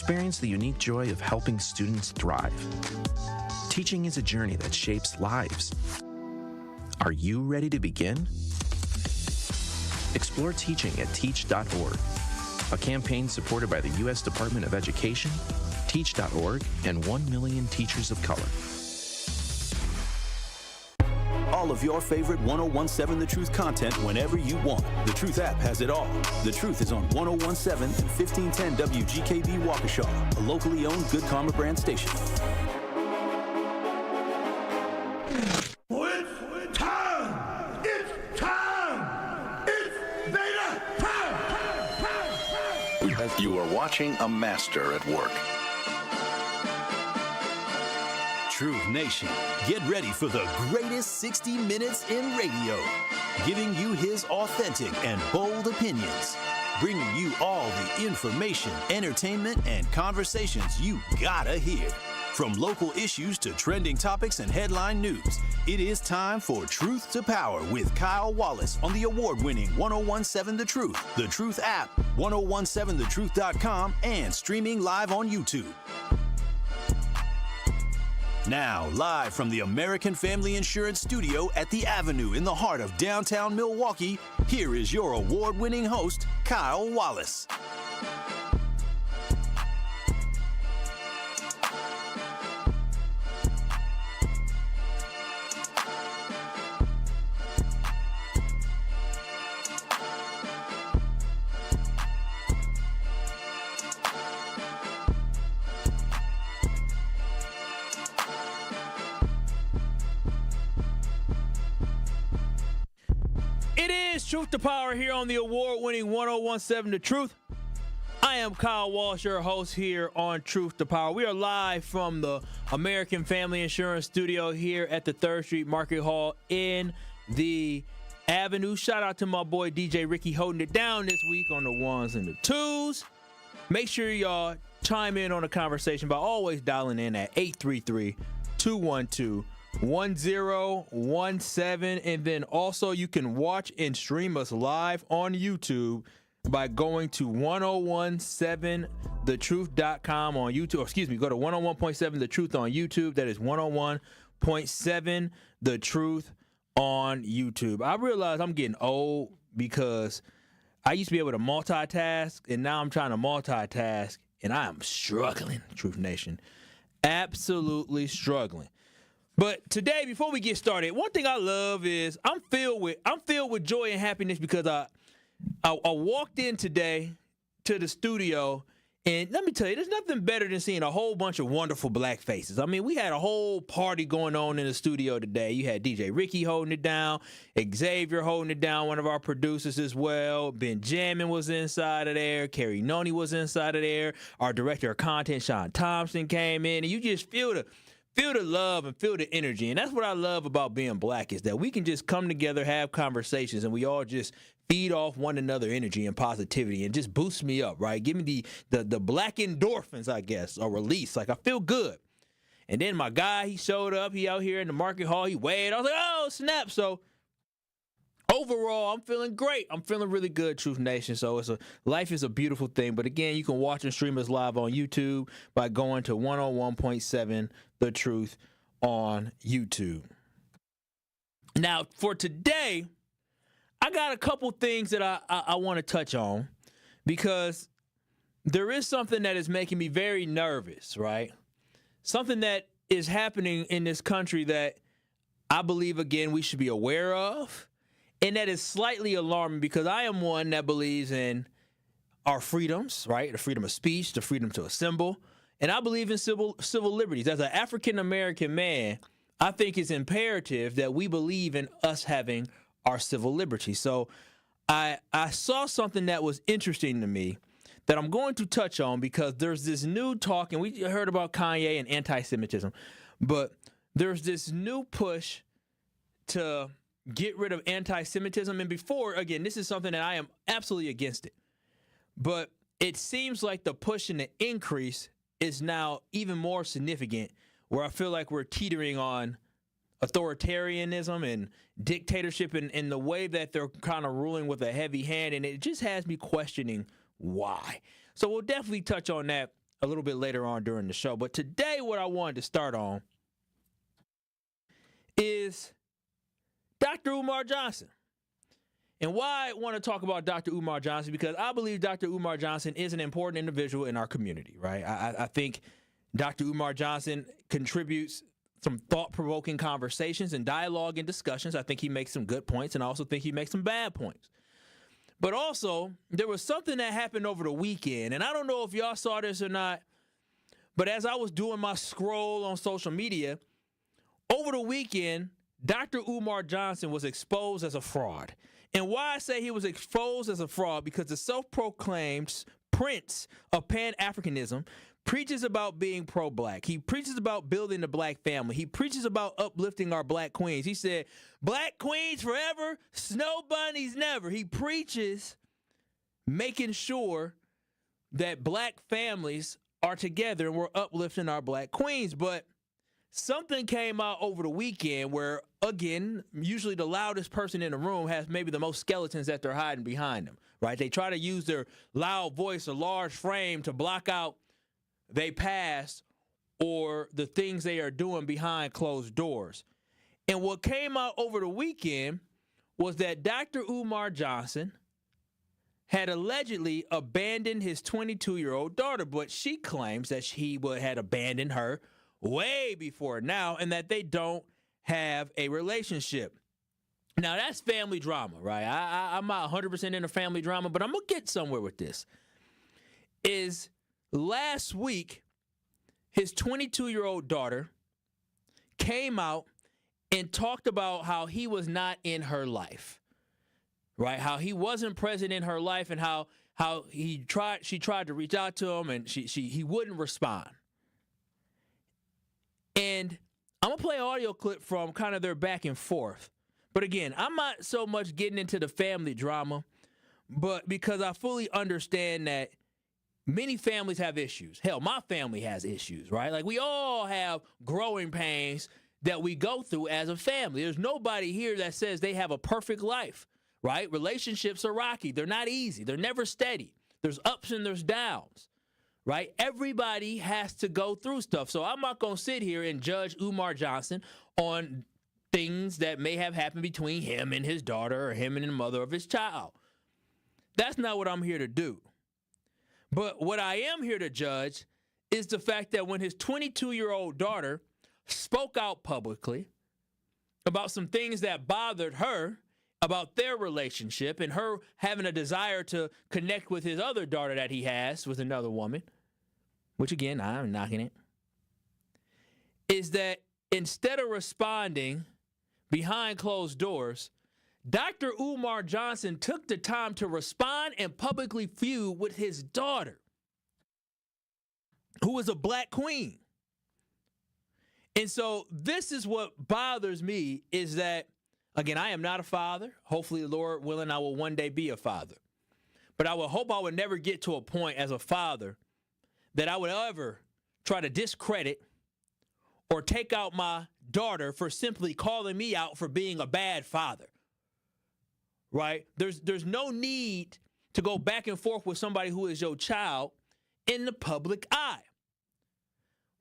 experience the unique joy of helping students thrive. Teaching is a journey that shapes lives. Are you ready to begin? Explore teaching at teach.org, a campaign supported by the U.S. Department of Education, Teach.org, and 1 million teachers of color. All of your favorite 1017 The Truth content whenever you want. The Truth app has it all. The Truth is on 1017 and 1510 WGKB Waukesha, a locally owned Good Karma brand station. It's time! It's time! It's beta time! You are watching a master at work. Truth Nation, get ready for the greatest 60 minutes in radio, giving you his authentic and bold opinions, bringing you all the information, entertainment, and conversations you gotta hear. From local issues to trending topics and headline news, it is time for Truth to Power with Kyle Wallace on the award-winning 1017 The Truth, The Truth app, 1017thetruth.com, and streaming live on YouTube. Now, live from the American Family Insurance Studio at the Avenue in the heart of downtown Milwaukee, here is your award-winning host, Kyle Wallace. Truth to Power here on the award-winning 1017 The Truth. I am Kyle Walsh, your host here on Truth to Power. We are live from the American Family Insurance Studio here at the 3rd Street Market Hall in the Avenue. Shout out to my boy DJ Ricky holding it down this week on the ones and the twos. Make sure y'all chime in on the conversation by always dialing in at 833-212-1017, and then also you can watch and stream us live on YouTube by going to 1017thetruth.com on YouTube. Excuse me, go to 101.7 The Truth on YouTube. That is 101.7 The Truth on YouTube. I realize I'm getting old because I used to be able to multitask, and now I'm trying to multitask, and I am struggling, Truth Nation. Absolutely struggling. But today, before we get started, one thing I love is I'm filled with joy and happiness because I walked in today to the studio, and let me tell you, there's nothing better than seeing a whole bunch of wonderful black faces. I mean, we had a whole party going on in the studio today. You had DJ Ricky holding it down, Xavier holding it down, one of our producers as well. Benjamin was inside of there. Carrie Noni was inside of there. Our director of content, Sean Thompson, came in, and you just feel the love and feel the energy. And that's what I love about being black, is that we can just come together, have conversations, and we all just feed off one another energy and positivity and just boost me up, right? Give me the black endorphins, I guess, or release. Like, I feel good. And then my guy, he showed up. He out here in the market hall. He waved. I was like, oh, snap. So overall, I'm feeling great. I'm feeling really good, Truth Nation. So life is a beautiful thing. But again, you can watch and stream us live on YouTube by going to 101.7 The Truth on YouTube. Now, for today, I got a couple things that I want to touch on, because there is something that is making me very nervous, right? Something that is happening in this country that I believe, again, we should be aware of. And that is slightly alarming, because I am one that believes in our freedoms, right? The freedom of speech, the freedom to assemble. And I believe in civil liberties. As an African-American man, I think it's imperative that we believe in us having our civil liberties. So I saw something that was interesting to me that I'm going to touch on, because there's this new talk, and we heard about Kanye and anti-Semitism, but there's this new push to get rid of anti-Semitism. And before, again, this is something that I am absolutely against it. But it seems like the push and the increase is now even more significant, where I feel like we're teetering on authoritarianism and dictatorship in the way that they're kind of ruling with a heavy hand. And it just has me questioning why. So we'll definitely touch on that a little bit later on during the show. But today, what I wanted to start on is Dr. Umar Johnson. And why I want to talk about Dr. Umar Johnson, because I believe Dr. Umar Johnson is an important individual in our community, right? I think Dr. Umar Johnson contributes some thought-provoking conversations and dialogue and discussions. I think he makes some good points, and I also think he makes some bad points. But also, there was something that happened over the weekend, and I don't know if y'all saw this or not, but as I was doing my scroll on social media, over the weekend, Dr. Umar Johnson was exposed as a fraud. And why I say he was exposed as a fraud, because the self-proclaimed prince of Pan-Africanism preaches about being pro-black. He preaches about building the black family. He preaches about uplifting our black queens. He said, black queens forever, snow bunnies never. He preaches making sure that black families are together and we're uplifting our black queens. But something came out over the weekend where, again, usually the loudest person in the room has maybe the most skeletons that they're hiding behind them, right? They try to use their loud voice, a large frame to block out they past or the things they are doing behind closed doors. And what came out over the weekend was that Dr. Umar Johnson had allegedly abandoned his 22-year-old daughter, but she claims that he had abandoned her way before now and that they don't have a relationship. Now, that's family drama, right? I'm not 100% into family drama, but I'm going to get somewhere with this. Last week, his 22-year-old daughter came out and talked about how he was not in her life, right? How he wasn't present in her life and how she tried to reach out to him and he wouldn't respond. And I'm going to play an audio clip from kind of their back and forth. But again, I'm not so much getting into the family drama, but because I fully understand that many families have issues. Hell, my family has issues, right? Like, we all have growing pains that we go through as a family. There's nobody here that says they have a perfect life, right? Relationships are rocky. They're not easy. They're never steady. There's ups and there's downs, right? Everybody has to go through stuff. So I'm not going to sit here and judge Umar Johnson on things that may have happened between him and his daughter or him and the mother of his child. That's not what I'm here to do. But what I am here to judge is the fact that when his 22-year-old daughter spoke out publicly about some things that bothered her about their relationship and her having a desire to connect with his other daughter that he has with another woman, which, again, I'm knocking it, is that instead of responding behind closed doors, Dr. Umar Johnson took the time to respond and publicly feud with his daughter, who is a black queen. And so this is what bothers me, is that, again, I am not a father. Hopefully, Lord willing, I will one day be a father. But I would hope I would never get to a point as a father that I would ever try to discredit or take out my daughter for simply calling me out for being a bad father. Right? There's no need to go back and forth with somebody who is your child in the public eye.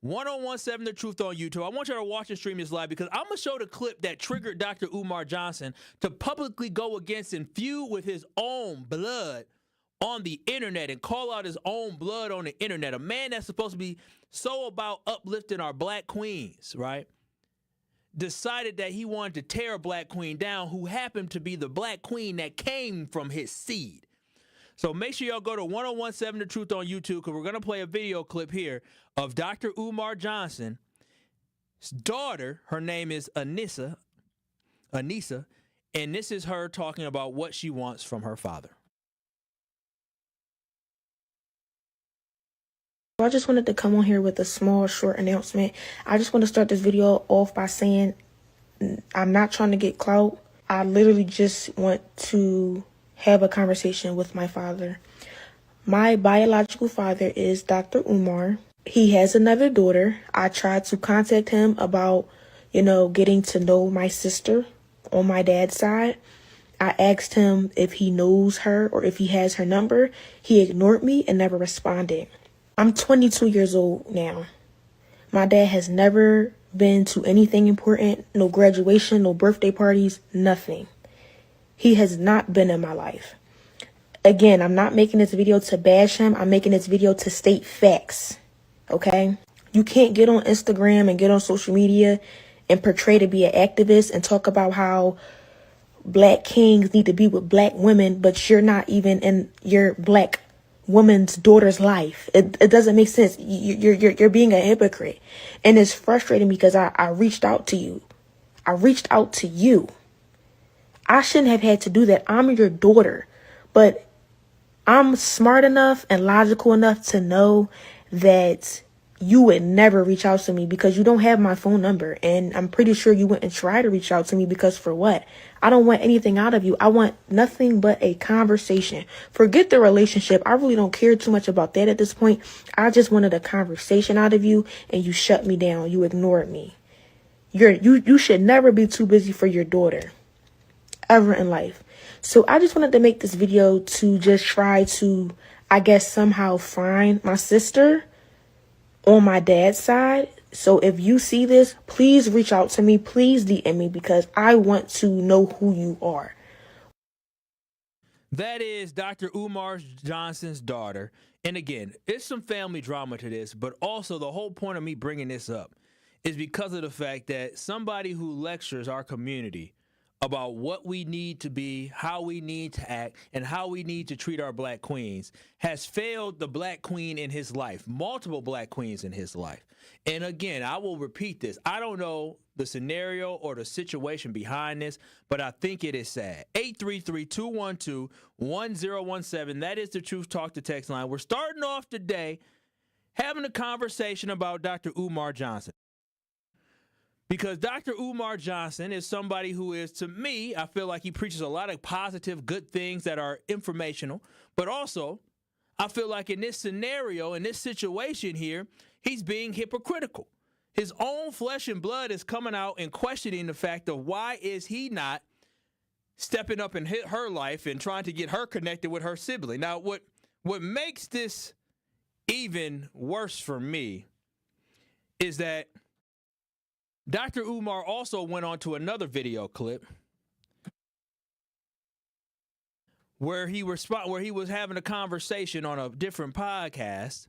1017 The Truth on YouTube. I want you to watch and stream this live because I'm going to show the clip that triggered Dr. Umar Johnson to publicly go against and feud with his own blood on the internet and call out his own blood on the internet. A man that's supposed to be so about uplifting our black queens, right? Decided that he wanted to tear a black queen down who happened to be the black queen that came from his seed. So make sure y'all go to 1017 The Truth on YouTube because we're going to play a video clip here of Dr. Umar Johnson's daughter. Her name is Anissa, and this is her talking about what she wants from her father. I just wanted to come on here with a small, short announcement. I just want to start this video off by saying I'm not trying to get clout. I literally just want to have a conversation with my father. My biological father is Dr. Umar. He has another daughter. I tried to contact him about, getting to know my sister on my dad's side. I asked him if he knows her or if he has her number. He ignored me and never responded. I'm 22 years old now. My dad has never been to anything important, no graduation, no birthday parties, nothing. He has not been in my life. Again, I'm not making this video to bash him. I'm making this video to state facts, okay? You can't get on Instagram and get on social media and portray to be an activist and talk about how black kings need to be with black women, but you're not even in your black woman's daughter's life. It doesn't make sense. You're being a hypocrite. And it's frustrating because I reached out to you. I reached out to you. I shouldn't have had to do that. I'm your daughter. But I'm smart enough and logical enough to know that you would never reach out to me because you don't have my phone number. And I'm pretty sure you wouldn't try to reach out to me because for what? I don't want anything out of you. I want nothing but a conversation. Forget the relationship. I really don't care too much about that at this point. I just wanted a conversation out of you and you shut me down. You ignored me. You should never be too busy for your daughter ever in life. So I just wanted to make this video to just try to, I guess, somehow find my sister on my dad's side. So if you see this, please reach out to me. Please DM me because I want to know who you are. That is Dr. Umar Johnson's daughter. And again, it's some family drama to this, but also the whole point of me bringing this up is because of the fact that somebody who lectures our community about what we need to be, how we need to act, and how we need to treat our black queens has failed the black queen in his life, multiple black queens in his life. And again, I will repeat this. I don't know the scenario or the situation behind this, but I think it is sad. 833-212-1017. That is the Truth Talk to text line. We're starting off today having a conversation about Dr. Umar Johnson. Because Dr. Umar Johnson is somebody who is, to me, I feel like he preaches a lot of positive, good things that are informational. But also, I feel like in this scenario, in this situation here, he's being hypocritical. His own flesh and blood is coming out and questioning the fact of why is he not stepping up in her life and trying to get her connected with her sibling. Now, what makes this even worse for me is that Dr. Umar also went on to another video clip where he was having a conversation on a different podcast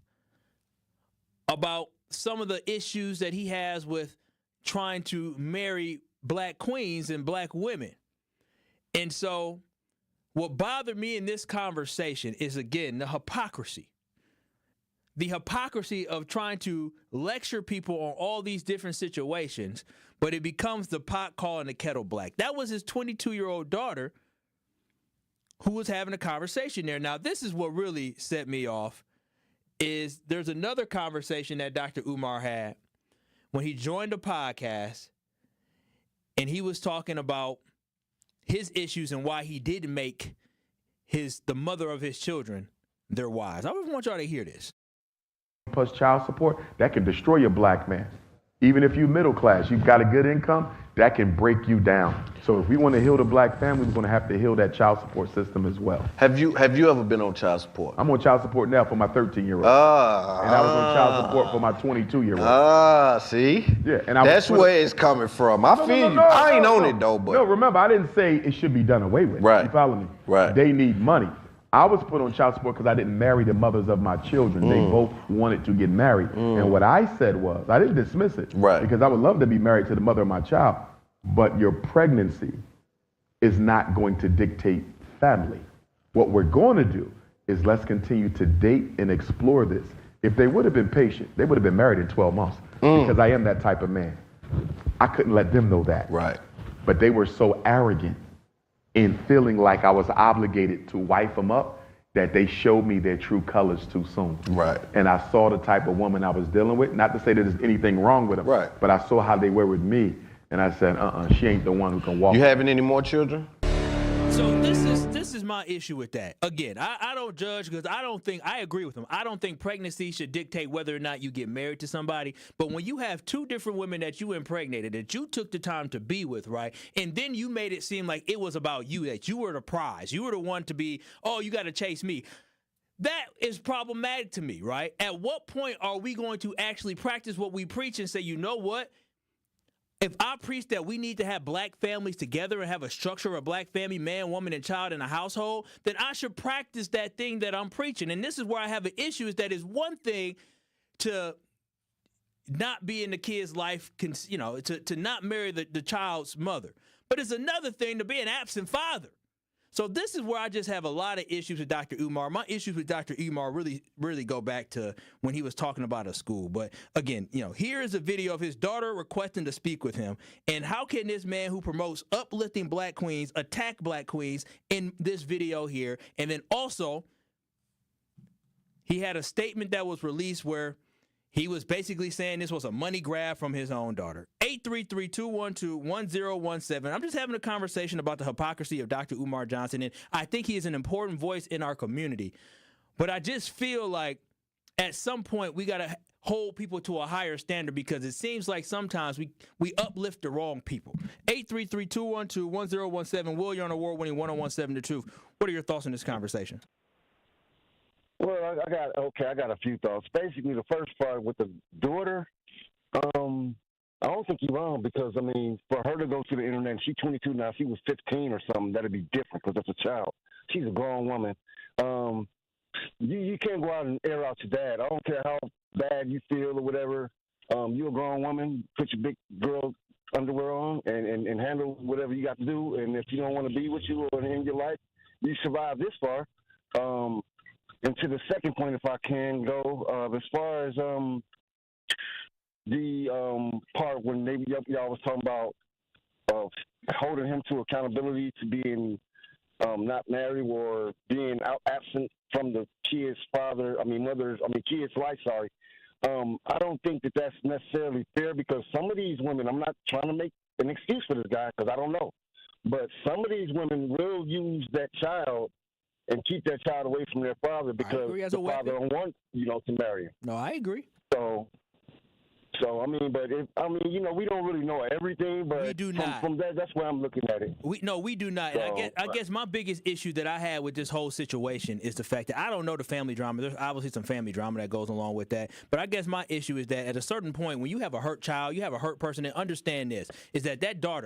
about some of the issues that he has with trying to marry black queens and black women. And so what bothered me in this conversation is, again, the hypocrisy. The hypocrisy of trying to lecture people on all these different situations, but it becomes the pot calling the kettle black. That was his 22-year-old daughter who was having a conversation there. Now, this is what really set me off, is there's another conversation that Dr. Umar had when he joined the podcast, and he was talking about his issues and why he didn't make the mother of his children their wives. I want y'all to hear this. Plus child support, that can destroy your black man. Even if you're middle class, you've got a good income, that can break you down. So if we want to heal the black family, we're going to have to heal that child support system as well. Have you ever been on child support? I'm on child support now for my 13-year-old. And I was on child support for my 22-year-old. See? Yeah, and that's where it's coming from. I feel you. I ain't on it though, but. No, remember, I didn't say it should be done away with. Right. You follow me? Right. They need money. I was put on child support because I didn't marry the mothers of my children. They both wanted to get married. And what I said was, I didn't dismiss it. Right. Because I would love to be married to the mother of my child. But your pregnancy is not going to dictate family. What we're going to do is let's continue to date and explore this. If they would have been patient, they would have been married in 12 months. Because I am that type of man. I couldn't let them know that. Right. But they were so arrogant in feeling like I was obligated to wife them up that they showed me their true colors too soon. Right. And I saw the type of woman I was dealing with. Not to say that there's anything wrong with them. Right. But I saw how they were with me. And I said, she ain't the one who can walk. You having any more children? So this is my issue with that. Again, I don't judge because I agree with him. I don't think pregnancy should dictate whether or not you get married to somebody. But when you have two different women that you impregnated, that you took the time to be with, right? And then you made it seem like it was about you, that you were the prize. You were the one to be, oh, you got to chase me. That is problematic to me, right? At what point are we going to actually practice what we preach and say, you know what? If I preach that we need to have black families together and have a structure of a black family, man, woman, and child in a household, then I should practice that thing that I'm preaching. And this is where I have an issue, is that it's one thing to not be in the kid's life, to not marry the child's mother. But it's another thing to be an absent father. So this is where I just have a lot of issues with Dr. Umar. My issues with Dr. Umar really go back to when he was talking about a school. But again, here is a video of his daughter requesting to speak with him. And how can this man who promotes uplifting black queens attack black queens in this video here? And then also, he had a statement that was released where he was basically saying this was a money grab from his own daughter. 833-212-1017. I'm just having a conversation about the hypocrisy of Dr. Umar Johnson, and I think he is an important voice in our community. But I just feel like at some point we got to hold people to a higher standard, because it seems like sometimes we uplift the wrong people. 833-212-1017. Will, you're on award-winning 1017 The Truth. What are your thoughts on this conversation? Well, I got a few thoughts. Basically, the first part with the daughter, I don't think you're wrong, because, I mean, for her to go to the internet, she's 22 now. If she was 15 or something, that'd be different, because that's a child. She's a grown woman. You can't go out and air out your dad. I don't care how bad you feel or whatever. You're a grown woman. Put your big girl underwear on and handle whatever you got to do. And if you don't want to be with you or in your life, you survive this far. And to the second point, if I can go, as far as the part when y'all was talking about holding him to accountability to being not married or being absent from the kid's kid's life, sorry. I don't think that that's necessarily fair, because some of these women, I'm not trying to make an excuse for this guy because I don't know, but some of these women will use that child and keep that child away from their father because the father don't want, to marry him. No, I agree. So I mean, we don't really know everything, but we do not. From that, that's where I'm looking at it. We do not. So, and I guess my biggest issue that I had with this whole situation is the fact that I don't know the family drama. There's obviously some family drama that goes along with that. But I guess my issue is that at a certain point, when you have a hurt child, you have a hurt person, and understand this, is that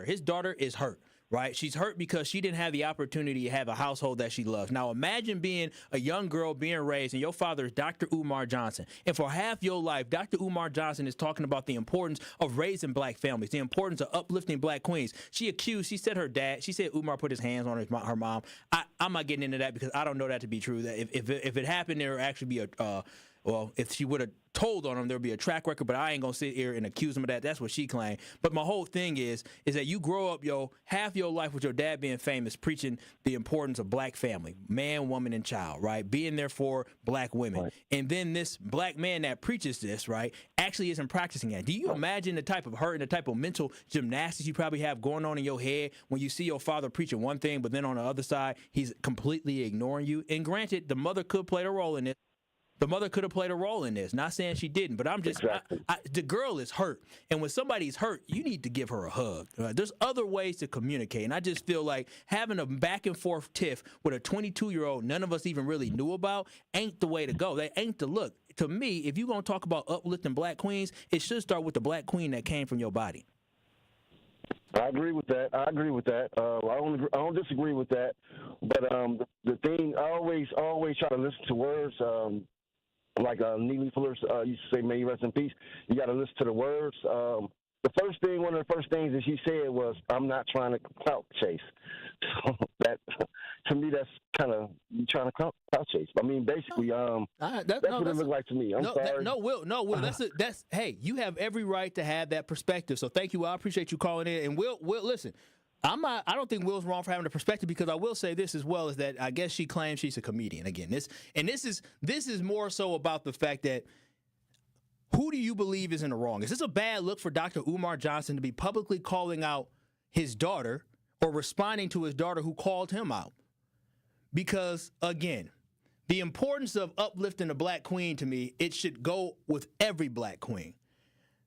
his daughter is hurt. Right? She's hurt because she didn't have the opportunity to have a household that she loves. Now, imagine being a young girl being raised, and your father is Dr. Umar Johnson. And for half your life, Dr. Umar Johnson is talking about the importance of raising black families, the importance of uplifting black queens. She said Umar put his hands on her mom. I'm not getting into that because I don't know that to be true. That if it happened, there would actually be if she would have told on him, there would be a track record, but I ain't going to sit here and accuse him of that. That's what she claimed. But my whole thing is that you grow up half your life with your dad being famous, preaching the importance of black family, man, woman, and child, right? Being there for black women. Right. And then this black man that preaches this, right, actually isn't practicing that. Do you imagine the type of hurt and the type of mental gymnastics you probably have going on in your head when you see your father preaching one thing, but then on the other side, he's completely ignoring you? And granted, the mother could play a role in it. The mother could have played a role in this. Not saying she didn't, but I'm just the girl is hurt, and when somebody's hurt, you need to give her a hug. There's other ways to communicate, and I just feel like having a back and forth tiff with a 22-year-old none of us even really knew about ain't the way to go. That ain't the look. To me, if you're gonna talk about uplifting black queens, it should start with the black queen that came from your body. I agree with that. I don't disagree with that. But the thing, I always try to listen to words. Like Neely Fuller used to say, "May you rest in peace." You got to listen to the words. One of the first things that she said was, "I'm not trying to clout chase." So that, to me, that's kind of you trying to clout chase. I mean, basically, that's what it looked like to me. I'm sorry. Will. That's hey, you have every right to have that perspective. So thank you. I appreciate you calling in. And Will, listen. I don't think Will's wrong for having a perspective, because I will say this as well, is that I guess she claims she's a comedian. Again, this is more so about the fact that who do you believe is in the wrong? Is this a bad look for Dr. Umar Johnson to be publicly calling out his daughter or responding to his daughter who called him out? Because, again, the importance of uplifting a black queen, to me, it should go with every black queen.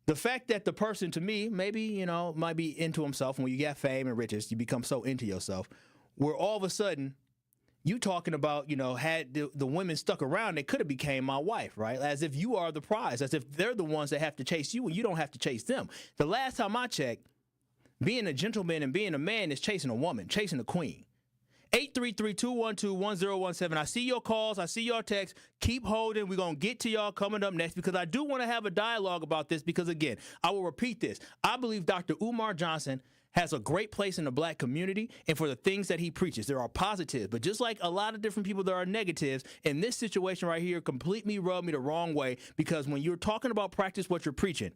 The fact that the person, to me, maybe, might be into himself. When you get fame and riches, you become so into yourself, where all of a sudden you talking about, had the women stuck around, they could have became my wife, right? As if you are the prize, as if they're the ones that have to chase you and you don't have to chase them. The last time I checked, being a gentleman and being a man is chasing a woman, chasing a queen. 833-212-1017. I see your calls. I see your texts. Keep holding. We're going to get to y'all coming up next because I do want to have a dialogue about this because, again, I will repeat this. I believe Dr. Umar Johnson has a great place in the black community and for the things that he preaches. There are positives, but just like a lot of different people, there are negatives. And this situation right here completely rubbed me the wrong way because when you're talking about practice what you're preaching,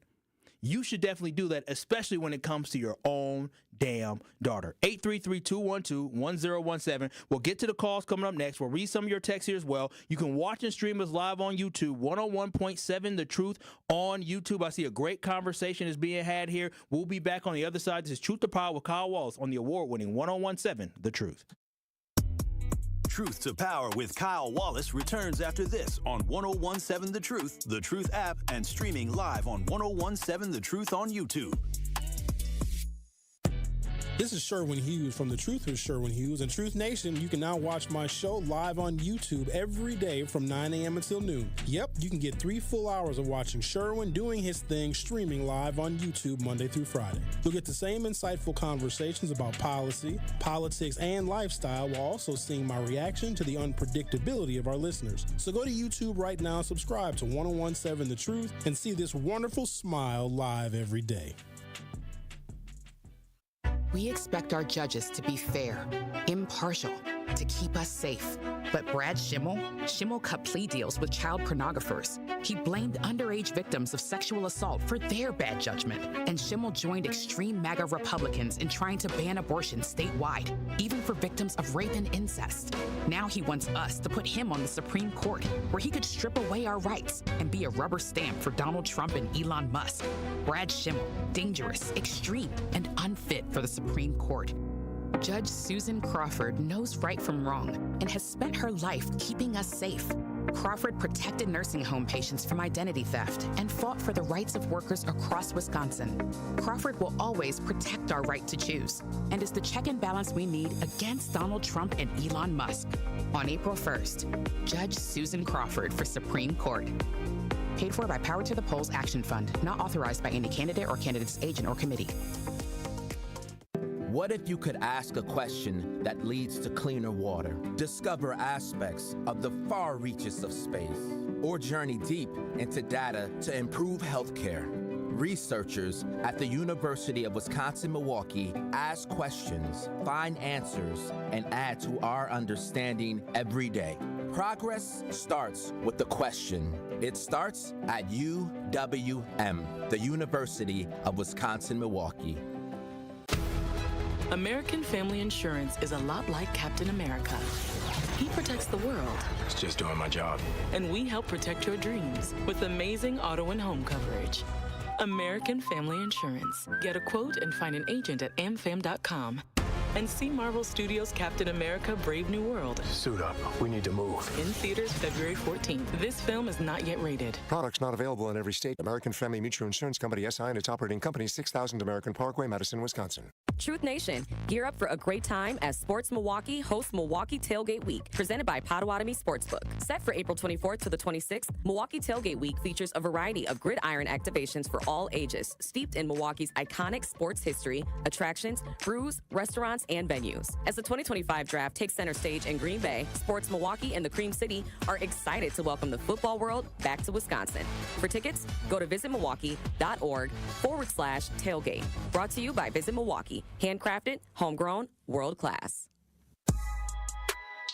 you should definitely do that, especially when it comes to your own damn daughter. 833-212-1017. We'll get to the calls coming up next. We'll read some of your texts here as well. You can watch and stream us live on YouTube, 101.7 The Truth on YouTube. I see a great conversation is being had here. We'll be back on the other side. This is Truth to Power with Kyle Wallace on the award-winning 101.7 The Truth. Truth to Power with Kyle Wallace returns after this on 101.7 The Truth app, and streaming live on 101.7 The Truth on YouTube. This is Sherwin Hughes from The Truth with Sherwin Hughes. And Truth Nation, you can now watch my show live on YouTube every day from 9 a.m. until noon. Yep, you can get 3 full hours of watching Sherwin doing his thing streaming live on YouTube Monday through Friday. You'll get the same insightful conversations about policy, politics, and lifestyle while also seeing my reaction to the unpredictability of our listeners. So go to YouTube right now and subscribe to 101.7 The Truth and see this wonderful smile live every day. We expect our judges to be fair, impartial, to keep us safe. But Brad Schimmel cut plea deals with child pornographers. He blamed underage victims of sexual assault for their bad judgment. And Schimmel joined extreme MAGA Republicans in trying to ban abortion statewide, even for victims of rape and incest. Now he wants us to put him on the Supreme Court, where he could strip away our rights and be a rubber stamp for Donald Trump and Elon Musk. Brad Schimmel, dangerous, extreme, and unfit for the Supreme Court. Judge Susan Crawford knows right from wrong and has spent her life keeping us safe. Crawford protected nursing home patients from identity theft and fought for the rights of workers across Wisconsin. Crawford will always protect our right to choose and is the check and balance we need against Donald Trump and Elon Musk. On April 1st, Judge Susan Crawford for Supreme Court. Paid for by Power to the Polls Action Fund, not authorized by any candidate or candidate's agent or committee. What if you could ask a question that leads to cleaner water, discover aspects of the far reaches of space, or journey deep into data to improve healthcare? Researchers at the University of Wisconsin-Milwaukee ask questions, find answers, and add to our understanding every day. Progress starts with the question. It starts at UWM, the University of Wisconsin-Milwaukee. American Family Insurance is a lot like Captain America. He protects the world. It's just doing my job. And we help protect your dreams with amazing auto and home coverage. American Family Insurance. Get a quote and find an agent at amfam.com. And see Marvel Studios' Captain America: Brave New World. Suit up. We need to move. In theaters February 14th. This film is not yet rated. Products not available in every state. American Family Mutual Insurance Company, SI, and its operating company, 6000 American Parkway, Madison, Wisconsin. Truth Nation, gear up for a great time as Sports Milwaukee hosts Milwaukee Tailgate Week, presented by Potawatomi Sportsbook. Set for April 24th to the 26th, Milwaukee Tailgate Week features a variety of gridiron activations for all ages, steeped in Milwaukee's iconic sports history, attractions, brews, restaurants, and venues. As the 2025 draft takes center stage in Green Bay, Sports Milwaukee and the Cream City are excited to welcome the football world back to Wisconsin. For tickets, go to visitmilwaukee.org/tailgate. Brought to you by Visit Milwaukee. Handcrafted, homegrown, world class.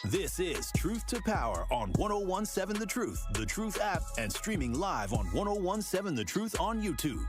This is Truth to Power on 101.7 The Truth app, and streaming live on 101.7 The Truth on YouTube.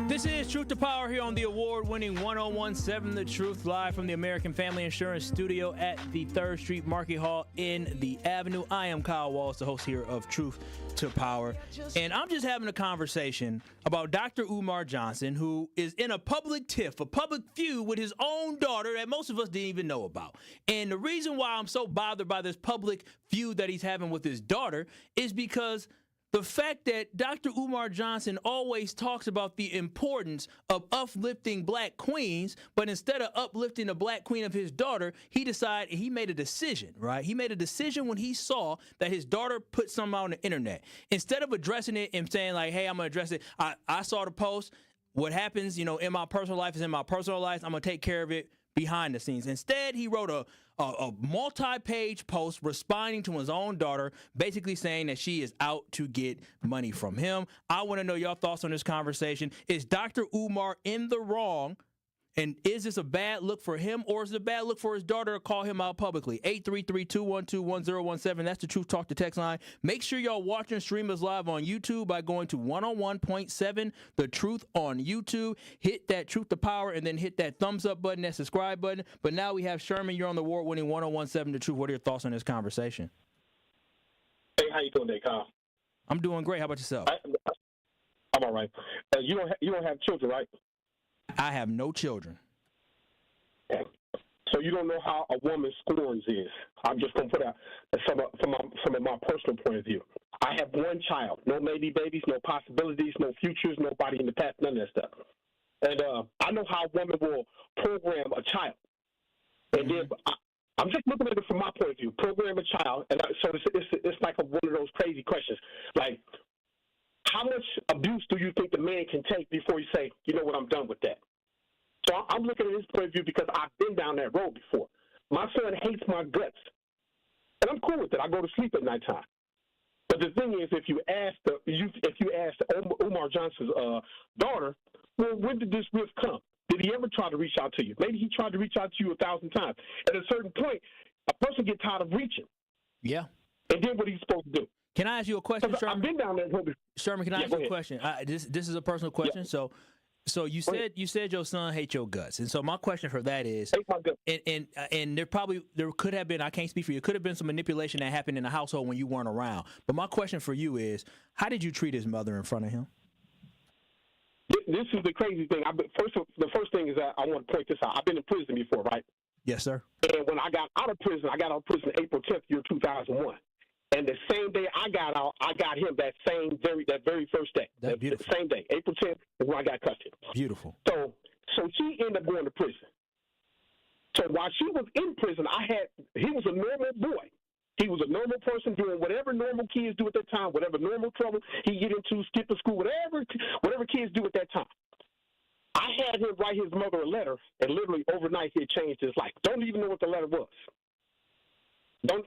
This is Truth to Power here on the award-winning 101.7 The Truth, live from the American Family Insurance Studio at the 3rd Street Market Hall in the Avenue. I am Kyle Wallace, the host here of Truth to Power, and I'm just having a conversation about Dr. Umar Johnson, who is in a public tiff, a public feud with his own daughter that most of us didn't even know about. And the reason why I'm so bothered by this public feud that he's having with his daughter is because the fact that Dr. Umar Johnson always talks about the importance of uplifting black queens, but instead of uplifting the black queen of his daughter, he made a decision, right? He made a decision when he saw that his daughter put something out on the internet. Instead of addressing it and saying like, hey, I'm going to address it. I saw the post. What happens, in my personal life is in my personal life. I'm going to take care of it behind the scenes. Instead, he wrote a multi-page post responding to his own daughter, basically saying that she is out to get money from him. I want to know your thoughts on this conversation. Is Dr. Umar in the wrong? And is this a bad look for him, or is it a bad look for his daughter to call him out publicly? 833-212-1017. That's the Truth Talk to text line. Make sure y'all watch and stream us live on YouTube by going to 101.7 The Truth on YouTube. Hit that Truth to Power and then hit that thumbs up button, that subscribe button. But now we have Sherman. You're on the award-winning 101.7 The Truth. What are your thoughts on this conversation? Hey, how you doing today, Kyle? I'm doing great. How about yourself? I'm all right. You don't have children, right? I have no children. So you don't know how a woman scorns is. I'm just going to put out some of my personal point of view. I have one child, no maybe babies, no possibilities, no futures, nobody in the past, none of that stuff. And I know how a woman will program a child. And then I'm just looking at it from my point of view, program a child. And so it's like one of those crazy questions. Like, how much abuse do you think the man can take before you say, you know what, I'm done with that? So I'm looking at his point of view because I've been down that road before. My son hates my guts, and I'm cool with it. I go to sleep at nighttime. But the thing is, if you ask Umar Johnson's daughter, well, when did this rift come? Did he ever try to reach out to you? Maybe he tried to reach out to you 1,000 times. At a certain point, a person gets tired of reaching. Yeah. And then what are you supposed to do? Can I ask you a question, Sherman? I've been down there. Sherman, can I ask you a question? This is a personal question. Yeah. So you said your son hates your guts, and so my question for that is, and there could have been, I can't speak for you, could have been some manipulation that happened in the household when you weren't around. But my question for you is, how did you treat his mother in front of him? This is the crazy thing. The first thing is that I want to point this out. I've been in prison before, right? Yes, sir. And when I got out of prison April 10th, year 2001. And the same day I got out, I got him that very first day. That's beautiful. The same day, April 10th, is when I got custody. Beautiful. So she ended up going to prison. So while she was in prison, he was a normal boy. He was a normal person doing whatever normal kids do at that time, whatever normal trouble he get into, skipping school, whatever kids do at that time. I had him write his mother a letter, and literally overnight he had changed his life. Don't even know what the letter was.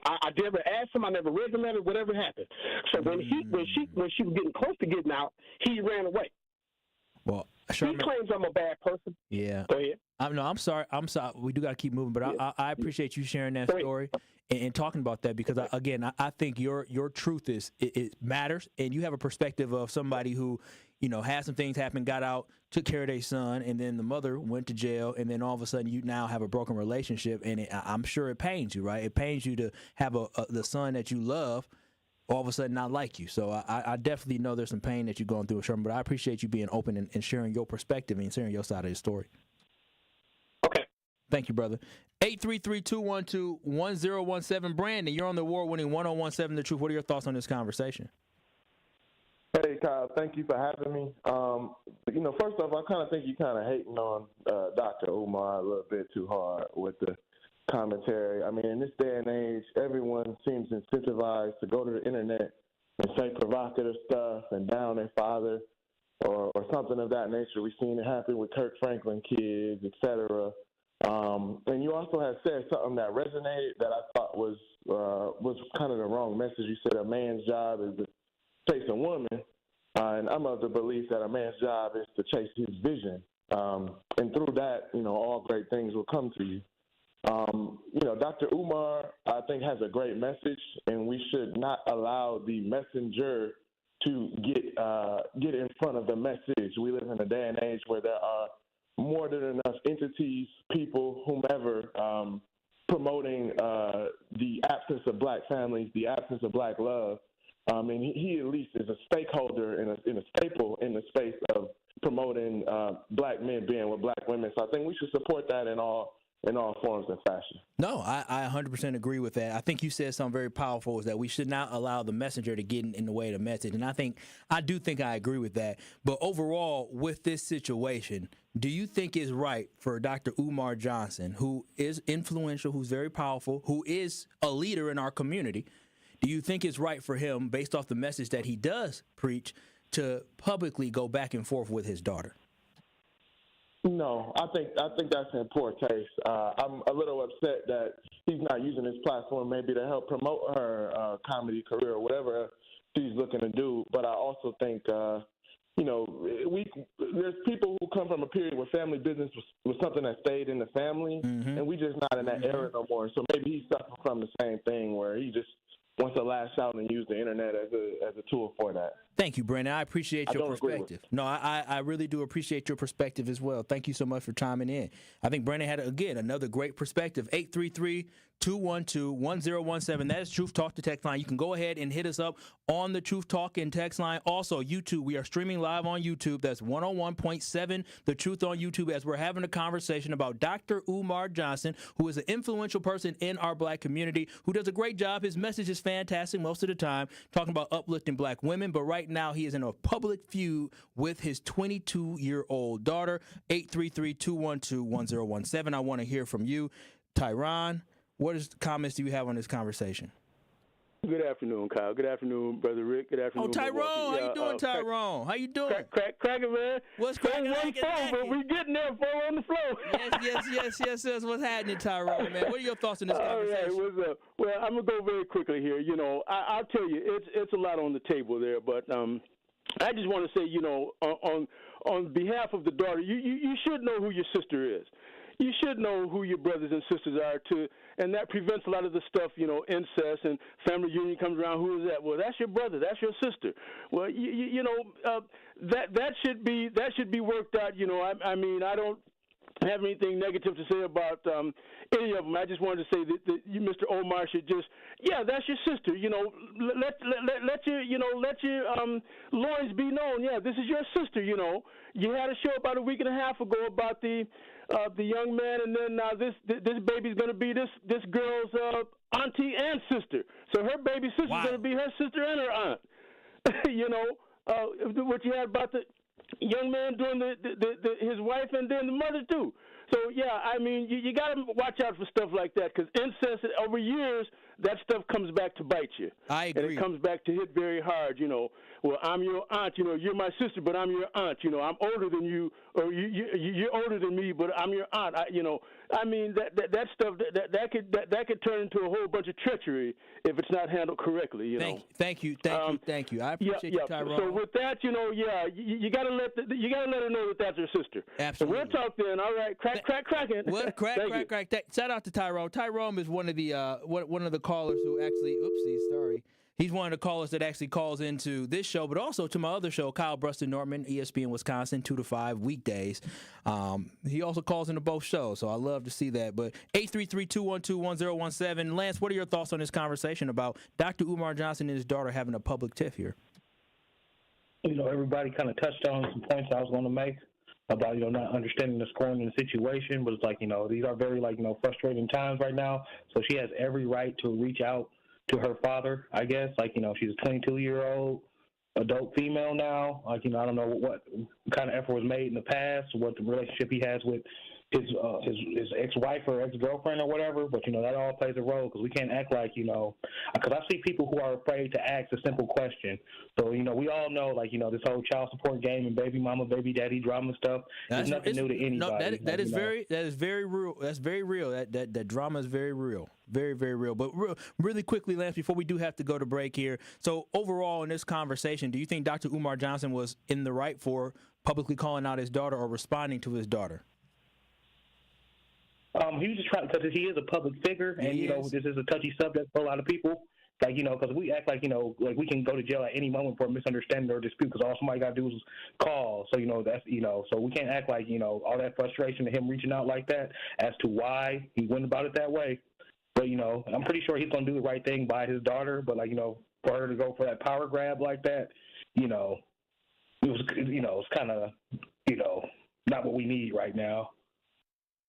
I never asked him. I never read the letter. Whatever happened. So when she was getting close to getting out, he ran away. Well, Sherman, he claims I'm a bad person. Yeah. Go ahead. I'm sorry. We do got to keep moving, but yeah. I appreciate you sharing that story and talking about that because I think your truth it matters, and you have a perspective of somebody who, had some things happen, got out, took care of their son, and then the mother went to jail, and then all of a sudden you now have a broken relationship, and I'm sure it pains you, right? It pains you to have the son that you love all of a sudden not like you. So I definitely know there's some pain that you're going through, Sherman, but I appreciate you being open and sharing your perspective and sharing your side of the story. Okay. Thank you, brother. 833-212-1017. Brandon, you're on the award-winning 101.7 The Truth. What are your thoughts on this conversation? Hey, Kyle, thank you for having me. First off, I kind of think you're hating on Dr. Umar a little bit too hard with the commentary. I mean, in this day and age, everyone seems incentivized to go to the internet and say provocative stuff and down their father or something of that nature. We've seen it happen with Kirk Franklin kids, et cetera. And you also had said something that resonated that I thought was kind of the wrong message. You said a man's job is to chase a woman, and I'm of the belief that a man's job is to chase his vision. And through that, all great things will come to you. Dr. Umar, I think, has a great message, and we should not allow the messenger to get in front of the message. We live in a day and age where there are more than enough entities, people, whomever, promoting the absence of black families, the absence of black love. And he at least is a stakeholder and a staple in the space of promoting black men being with black women. So I think we should support that in all forms and fashion. No, I 100% agree with that. I think you said something very powerful, is that we should not allow the messenger to get in the way of the message. And I do think I agree with that. But overall, with this situation, do you think it's right for Dr. Umar Johnson, who is influential, who's very powerful, who is a leader in our community, do you think it's right for him, based off the message that he does preach, to publicly go back and forth with his daughter? No, I think that's in poor taste. I'm a little upset that he's not using his platform maybe to help promote her comedy career or whatever she's looking to do. But I also think, there's people who come from a period where family business was something that stayed in the family, and we just not in that era no more. So maybe he's suffering from the same thing where he just wants to lash out and use the internet as a tool for that. Thank you, Brandon. I appreciate your perspective. No, I really do appreciate your perspective as well. Thank you so much for chiming in. I think Brandon had, again, another great perspective. 833-212-1017. That is Truth Talk, the text line. You can go ahead and hit us up on the Truth Talk and text line. Also, YouTube. We are streaming live on YouTube. That's 101.7 The Truth on YouTube, as we're having a conversation about Dr. Umar Johnson, who is an influential person in our black community, who does a great job. His message is fantastic most of the time, talking about uplifting black women. But right now, he is in a public feud with his 22-year-old daughter. 833-212-1017. I want to hear from you. Tyron, what comments do you have on this conversation? Good afternoon, Kyle. Good afternoon, Brother Rick. Good afternoon, Tyrone. How you doing, Tyrone? How you doing? Cracking, man. What's cracking? But we getting there, four on the floor. Yes. What's happening, Tyrone, man? What are your thoughts on this conversation? All right, what's up? Well, I'm going to go very quickly here. I'll tell you, it's a lot on the table there, but I just want to say, on behalf of the daughter, you should know who your sister is. You should know who your brothers and sisters are, too, and that prevents a lot of the stuff, incest and family union comes around. Who is that? Well, that's your brother. That's your sister. Well, that should be worked out. I mean, I don't have anything negative to say about any of them. I just wanted to say that you, Mr. Omar, should just, that's your sister. Let your loins be known. Yeah, this is your sister. You had a show about a week and a half ago about the young man, and then now this baby's going to be this girl's auntie and sister. So her baby sister's going to be her sister and her aunt. What you had about the young man doing his wife and then the mother too. So I mean, you got to watch out for stuff like that, because incest over years, that stuff comes back to bite you. I agree. And it comes back to hit very hard. Well, I'm your aunt. You're my sister, but I'm your aunt. I'm older than you, or you're older than me, but I'm your aunt. I mean, that stuff that could turn into a whole bunch of treachery if it's not handled correctly. Thank you. I appreciate you, Tyrone. So with that, you got to let her know that that's her sister. Absolutely. So we'll talk then. All right, cracking. What crack? Shout out to Tyrone. Tyrone is one of the callers who actually. Sorry. He's one of the callers that actually calls into this show, but also to my other show, Kyle Bruston Norman, ESPN Wisconsin, 2 to 5 weekdays. He also calls into both shows, so I love to see that. But 833-212-1017. Lance, what are your thoughts on this conversation about Dr. Umar Johnson and his daughter having a public tiff here? Everybody kind of touched on some points I was going to make about, not understanding the scoring in the situation, but it's like, these are very, frustrating times right now. So she has every right to reach out to her father, I guess. She's a 22-year-old adult female now. I don't know what kind of effort was made in the past, what the relationship he has with his ex-wife or ex-girlfriend or whatever, but, that all plays a role, because we can't act like, because I see people who are afraid to ask a simple question. So, we all know, this whole child support game and baby mama, baby daddy drama stuff is nothing new to anybody. No, that is very real. That's very real. That drama is very real. Very, very real. But really quickly, Lance, before we do have to go to break here, so overall in this conversation, do you think Dr. Umar Johnson was in the right for publicly calling out his daughter or responding to his daughter? He was just trying, because he is a public figure, and this is a touchy subject for a lot of people. Like, you know, because we act like, you know, like we can go to jail at any moment for a misunderstanding or dispute because all somebody got to do is call. So, you know, that's, you know, so we can't act like, you know, all that frustration of him reaching out like that as to why he went about it that way. But, you know, I'm pretty sure he's going to do the right thing by his daughter. But, like, you know, for her to go for that power grab like that, you know, it's kind of, you know, not what we need right now.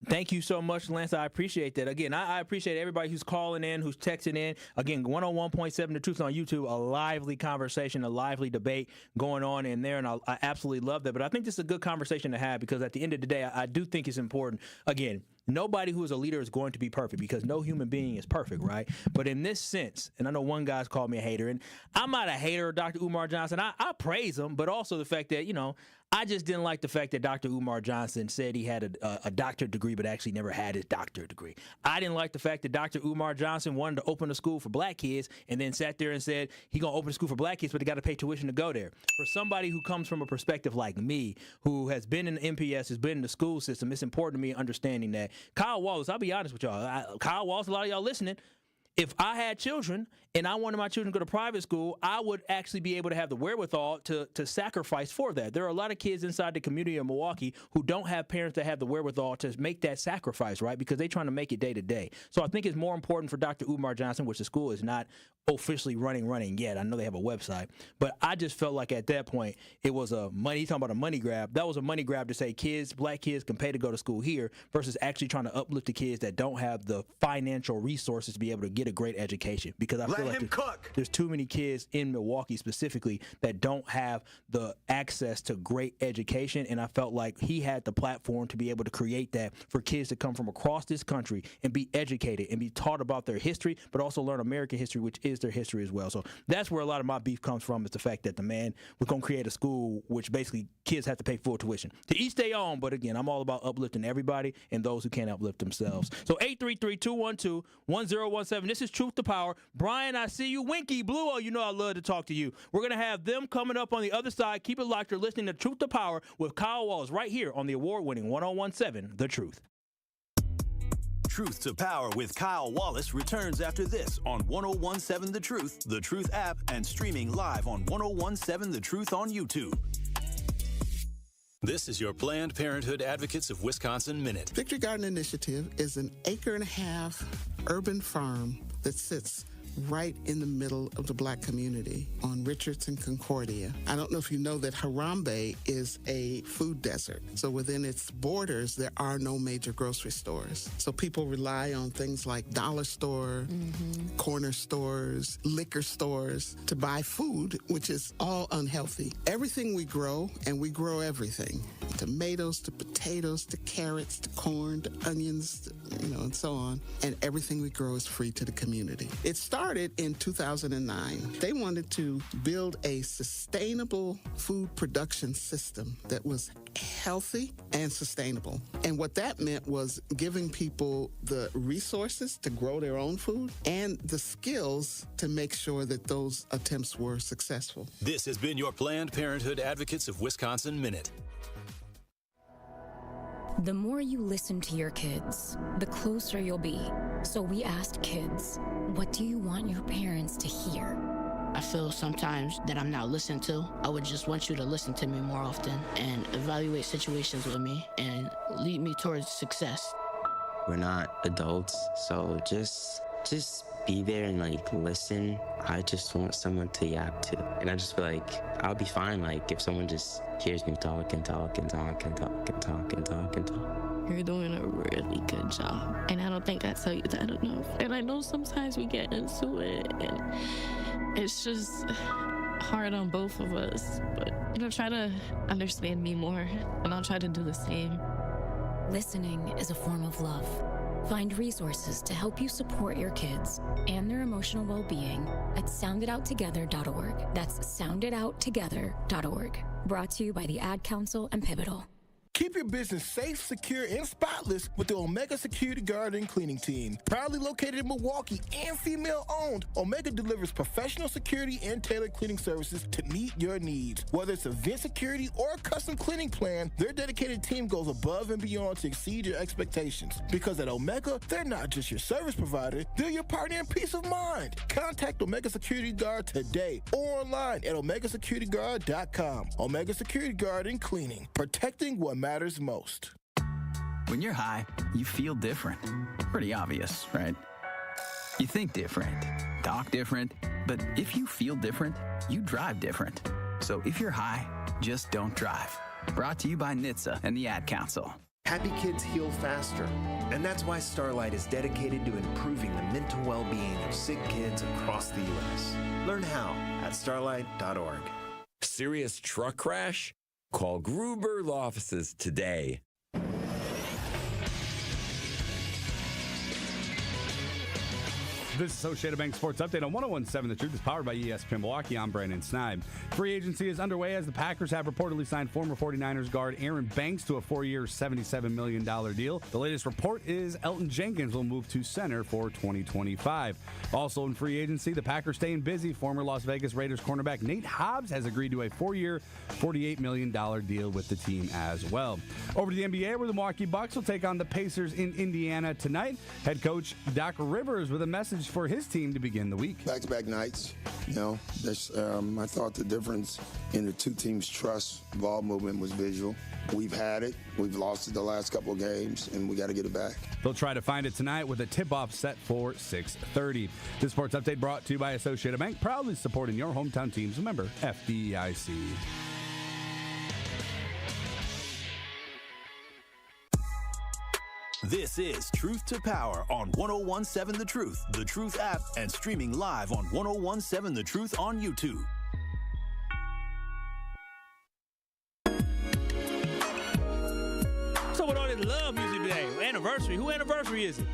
Thank you so much, Lance. I appreciate that. Again, I appreciate everybody who's calling in, who's texting in. Again, 101.7 The Truth on YouTube, a lively conversation, a lively debate going on in there, and I absolutely love that. But I think this is a good conversation to have because at the end of the day, I do think it's important. Again, nobody who is a leader is going to be perfect because no human being is perfect, right? But in this sense, and I know one guy's called me a hater, and I'm not a hater of Dr. Umar Johnson. I praise him, but also the fact that, you know, I just didn't like the fact that Dr. Umar Johnson said he had a doctorate degree but actually never had his doctorate degree. I didn't like the fact that Dr. Umar Johnson wanted to open a school for black kids and then sat there and said he going to open a school for black kids, but they got to pay tuition to go there. For somebody who comes from a perspective like me, who has been in the MPS, has been in the school system, it's important to me understanding that. Kyle Wallace, I'll be honest with y'all. Kyle Wallace, a lot of y'all listening, if I had children and I wanted my children to go to private school, I would actually be able to have the wherewithal to sacrifice for that. There are a lot of kids inside the community of Milwaukee who don't have parents that have the wherewithal to make that sacrifice, right? Because they're trying to make it day to day. So I think it's more important for Dr. Umar Johnson, which the school is not officially running yet. I know they have a website, but I just felt like at that point it was a money. He's talking about a money grab. That was a money grab to say kids, black kids, can pay to go to school here versus actually trying to uplift the kids that don't have the financial resources to be able to get a great education. Because I feel like there's too many kids in Milwaukee specifically that don't have the access to great education, and I felt like he had the platform to be able to create that for kids to come from across this country and be educated and be taught about their history, but also learn American history, which is their history as well. So that's where a lot of my beef comes from, is the fact that the man was going to create a school which basically kids have to pay full tuition. To each their own, but again, I'm all about uplifting everybody and those who can't uplift themselves. So 833-212-1017. This is Truth to Power. Brian, I see you. Winky, Blue, oh, you know I love to talk to you. We're going to have them coming up on the other side. Keep it locked. You're listening to Truth to Power with Kyle Wallace right here on the award-winning 101.7 The Truth. Truth to Power with Kyle Wallace returns after this on 101.7 The Truth app, and streaming live on 101.7 The Truth on YouTube. This is your Planned Parenthood Advocates of Wisconsin Minute. Victory Garden Initiative is an 1.5-acre urban farm that sits right in the middle of the black community on Richards and Concordia. I don't know if you know that Harambe is a food desert. So within its borders, there are no major grocery stores. So people rely on things like dollar store, corner stores, liquor stores to buy food, which is all unhealthy. Everything we grow, and we grow everything, tomatoes to potatoes to carrots to corn to onions, and so on. And everything we grow is free to the community. It started in 2009. They wanted to build a sustainable food production system that was healthy and sustainable. And what that meant was giving people the resources to grow their own food and the skills to make sure that those attempts were successful. This has been your Planned Parenthood Advocates of Wisconsin Minute. The more you listen to your kids, the closer you'll be. So we asked kids, what do you want your parents to hear? I feel sometimes that I'm not listened to. I would just want you to listen to me more often and evaluate situations with me and lead me towards success. We're not adults, so just be there and listen. I just want someone to yap to. And I just feel like I'll be fine if someone just hears me talk and talk and talk and talk and talk and talk and talk. You're doing a really good job. And I don't think I tell you that enough. And I know sometimes we get into it and it's just hard on both of us. But try to understand me more and I'll try to do the same. Listening is a form of love. Find resources to help you support your kids and their emotional well-being at sounditouttogether.org. That's sounditouttogether.org. Brought to you by the Ad Council and Pivotal. Keep your business safe, secure, and spotless with the Omega Security Guard and Cleaning Team. Proudly located in Milwaukee and female-owned, Omega delivers professional security and tailored cleaning services to meet your needs. Whether it's event security or a custom cleaning plan, their dedicated team goes above and beyond to exceed your expectations. Because at Omega, they're not just your service provider, they're your partner in peace of mind. Contact Omega Security Guard today or online at OmegaSecurityGuard.com. Omega Security Guard and Cleaning, protecting what matters most. When you're high, you feel different. Pretty obvious, right? You think different, talk different, but if you feel different, you drive different. So if you're high, just don't drive. Brought to you by NHTSA and the Ad Council. Happy kids heal faster, and that's why Starlight is dedicated to improving the mental well-being of sick kids across the U.S. Learn how at starlight.org. Serious truck crash? Call Gruber Law Offices today. This Associated Bank Sports Update on 101.7 The Truth is powered by ESPN Milwaukee. I'm Brandon Snibe. Free agency is underway as the Packers have reportedly signed former 49ers guard Aaron Banks to a 4-year, $77 million deal. The latest report is Elton Jenkins will move to center for 2025. Also in free agency, the Packers staying busy. Former Las Vegas Raiders cornerback Nate Hobbs has agreed to a 4-year, $48 million deal with the team as well. Over to the NBA, where the Milwaukee Bucks will take on the Pacers in Indiana tonight. Head coach Doc Rivers with a message for his team to begin the week. Back-to-back nights, I thought the difference in the two teams' trust ball movement was visual. We've had it. We've lost it the last couple of games, and we got to get it back. They'll try to find it tonight with a tip-off set for 6:30. This sports update brought to you by Associated Bank, proudly supporting your hometown teams. Remember, FDIC. This is Truth to Power on 101.7 The Truth app, and streaming live on 101.7 The Truth on YouTube. So with all this love music today, anniversary, who anniversary is it?